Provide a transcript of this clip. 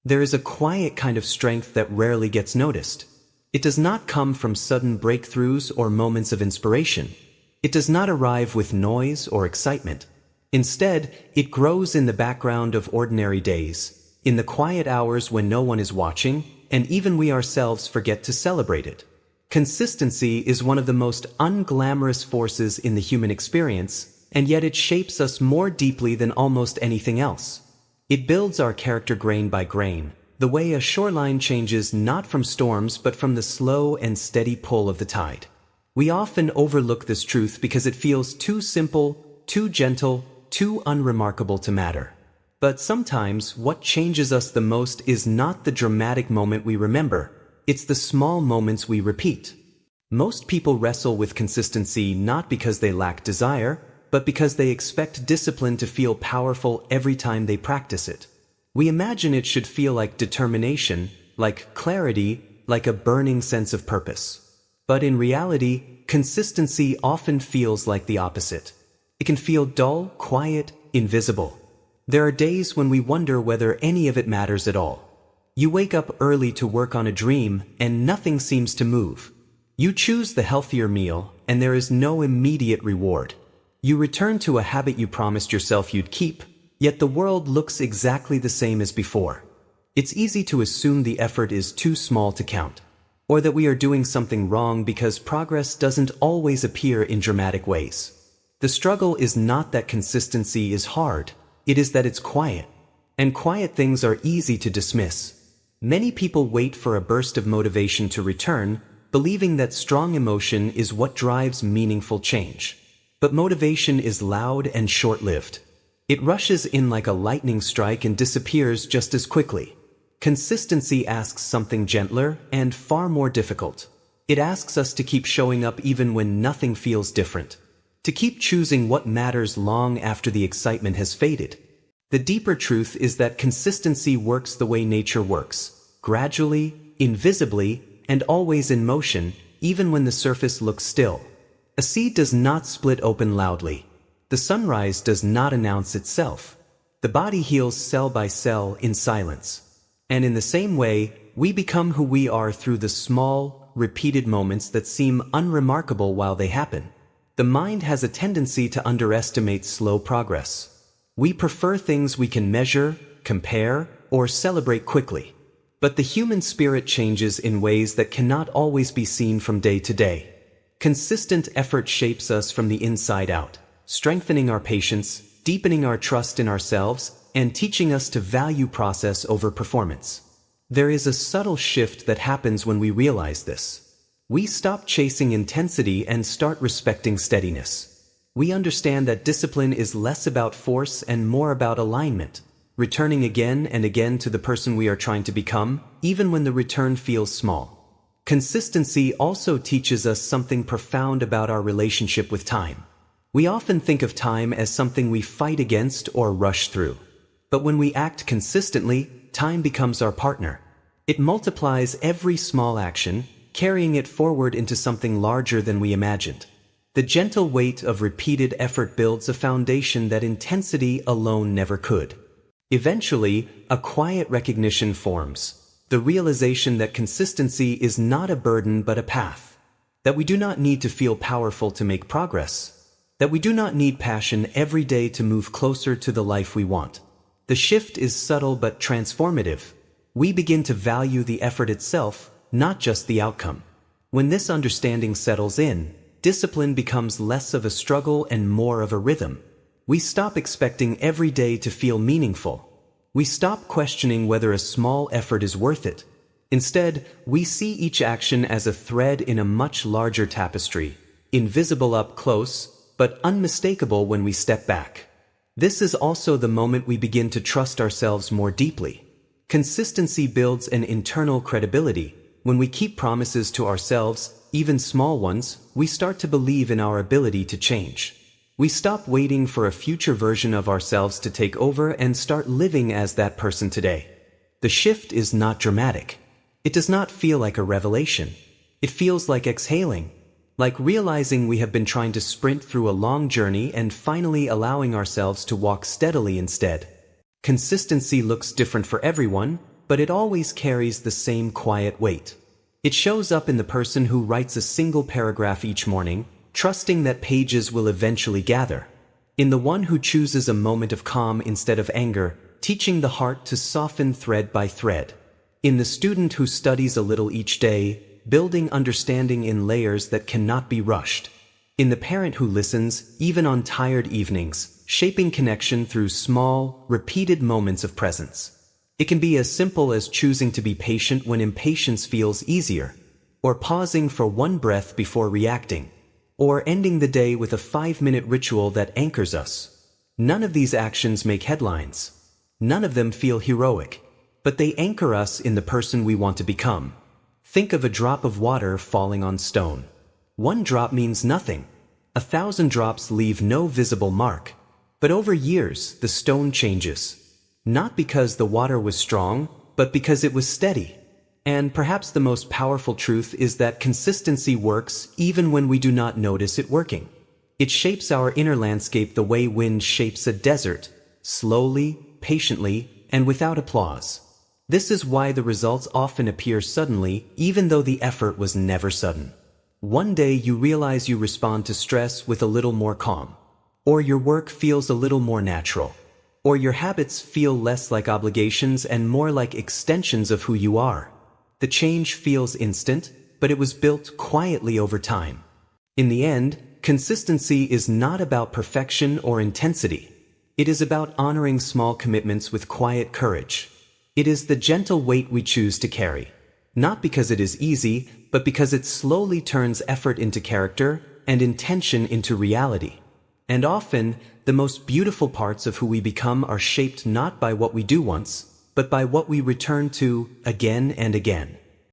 There is a quiet kind of strength that rarely gets noticed. It does not come from sudden breakthroughs or moments of inspiration. It does not arrive with noise or excitement. Instead, it grows in the background of ordinary days, in the quiet hours when no one is watching, and even we ourselves forget to celebrate it. Consistency is one of the most unglamorous forces in the human experience, and yet it shapes us more deeply than almost anything else. It builds our character grain by grain, the way a shoreline changes not from storms but from the slow and steady pull of the tide. We often overlook this truth because it feels too simple, too gentle, too unremarkable to matter. But sometimes what changes us the most is not the dramatic moment we remember, it's the small moments we repeat. Most people wrestle with consistency not because they lack desire, but because they expect discipline to feel powerful every time they practice it. We imagine it should feel like determination, like clarity, like a burning sense of purpose. But in reality, consistency often feels like the opposite. It can feel dull, quiet, invisible. There are days when we wonder whether any of it matters at all. You wake up early to work on a dream, and nothing seems to move. You choose the healthier meal, and there is no immediate reward. You return to a habit you promised yourself you'd keep, yet the world looks exactly the same as before. It's easy to assume the effort is too small to count, or that we are doing something wrong because progress doesn't always appear in dramatic ways. The struggle is not that consistency is hard, it is that it's quiet. And quiet things are easy to dismiss. Many people wait for a burst of motivation to return, believing that strong emotion is what drives meaningful change. But motivation is loud and short-lived. It rushes in like a lightning strike and disappears just as quickly. Consistency asks something gentler and far more difficult. It asks us to keep showing up even when nothing feels different. To keep choosing what matters long after the excitement has faded. The deeper truth is that consistency works the way nature works, gradually, invisibly, and always in motion, even when the surface looks still. A seed does not split open loudly. The sunrise does not announce itself. The body heals cell by cell in silence. And in the same way, we become who we are through the small, repeated moments that seem unremarkable while they happen. The mind has a tendency to underestimate slow progress. We prefer things we can measure, compare, or celebrate quickly. But the human spirit changes in ways that cannot always be seen from day to day. Consistent effort shapes us from the inside out, strengthening our patience, deepening our trust in ourselves, and teaching us to value process over performance. There is a subtle shift that happens when we realize this. We stop chasing intensity and start respecting steadiness. We understand that discipline is less about force and more about alignment, returning again and again to the person we are trying to become, even when the return feels small. Consistency also teaches us something profound about our relationship with time. We often think of time as something we fight against or rush through. But when we act consistently, time becomes our partner. It multiplies every small action, carrying it forward into something larger than we imagined. The gentle weight of repeated effort builds a foundation that intensity alone never could. Eventually, a quiet recognition forms, the realization that consistency is not a burden but a path, that we do not need to feel powerful to make progress, that we do not need passion every day to move closer to the life we want. The shift is subtle but transformative. We begin to value the effort itself, not just the outcome. When this understanding settles in, discipline becomes less of a struggle and more of a rhythm. We stop expecting every day to feel meaningful. We stop questioning whether a small effort is worth it. Instead, we see each action as a thread in a much larger tapestry, invisible up close, but unmistakable when we step back. This is also the moment we begin to trust ourselves more deeply. Consistency builds an internal credibility. When we keep promises to ourselves, even small ones, we start to believe in our ability to change. We stop waiting for a future version of ourselves to take over and start living as that person today. The shift is not dramatic. It does not feel like a revelation. It feels like exhaling, like realizing we have been trying to sprint through a long journey and finally allowing ourselves to walk steadily instead. Consistency looks different for everyone, but it always carries the same quiet weight. It shows up in the person who writes a single paragraph each morning, trusting that pages will eventually gather. In the one who chooses a moment of calm instead of anger, teaching the heart to soften thread by thread. In the student who studies a little each day, building understanding in layers that cannot be rushed. In the parent who listens, even on tired evenings, shaping connection through small, repeated moments of presence. It can be as simple as choosing to be patient when impatience feels easier, or pausing for one breath before reacting, or ending the day with a 5-minute ritual that anchors us. None of these actions make headlines. None of them feel heroic, but they anchor us in the person we want to become. Think of a drop of water falling on stone. One drop means nothing. 1,000 drops leave no visible mark. But over years, the stone changes. Not because the water was strong, but because it was steady. And perhaps the most powerful truth is that consistency works even when we do not notice it working. It shapes our inner landscape the way wind shapes a desert, slowly, patiently, and without applause. This is why the results often appear suddenly, even though the effort was never sudden. One day you realize you respond to stress with a little more calm, or your work feels a little more natural, or your habits feel less like obligations and more like extensions of who you are. The change feels instant, but it was built quietly over time. In the end, consistency is not about perfection or intensity. It is about honoring small commitments with quiet courage. It is the gentle weight we choose to carry, not because it is easy, but because it slowly turns effort into character and intention into reality. And often, the most beautiful parts of who we become are shaped not by what we do once, but by what we return to again and again.